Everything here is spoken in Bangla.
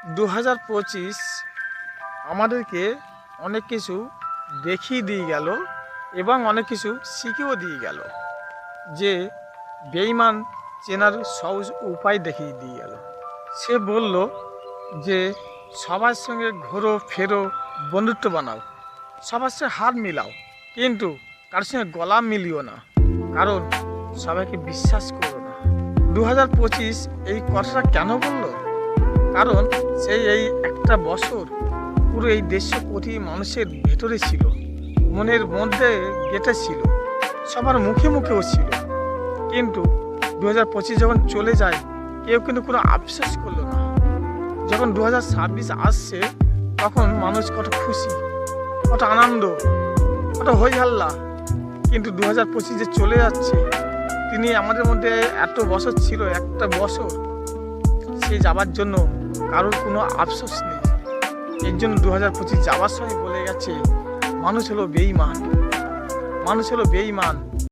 2025 আমাদেরকে অনেক কিছু দেখিয়ে দিয়ে গেল এবং অনেক কিছু শিখিয়েও দিয়ে গেল। যে বেঈমান চেনার সহজ উপায় দেখিয়ে দিয়ে গেল। সে বলল যে সবার সঙ্গে ঘোরো ফেরো, বন্ধুত্ব বানাও, সবার সঙ্গে হাত মিলাও, কিন্তু কারোর সঙ্গে গলা মিলিও না, কারণ সবাইকে বিশ্বাস করো না। 2025 এই কথাটা কেন বলল? কারণ সেই এই একটা বছর পুরো এই 150 কোটি মানুষের ভেতরে ছিল, মনের মধ্যে গেঁথে ছিল, সবার মুখে মুখেও ছিল। কিন্তু 2025 যখন চলে যায় কেউ কিন্তু কোনো আফসোস করলো না। যখন 2026 আসছে তখন মানুষ কত খুশি, কত আনন্দ, কত হই হাল্লা। কিন্তু 2025 যে চলে যাচ্ছে, তিনি আমাদের মধ্যে এত বছর ছিল, একটা বছর, সে যাবার জন্য কারোর কোনো আফসোস নেই। এর জন্য 2025 যাওয়ার সময় বলে গেছে মানুষ হলো বেঈমান, মানুষ হলো বেঈমান।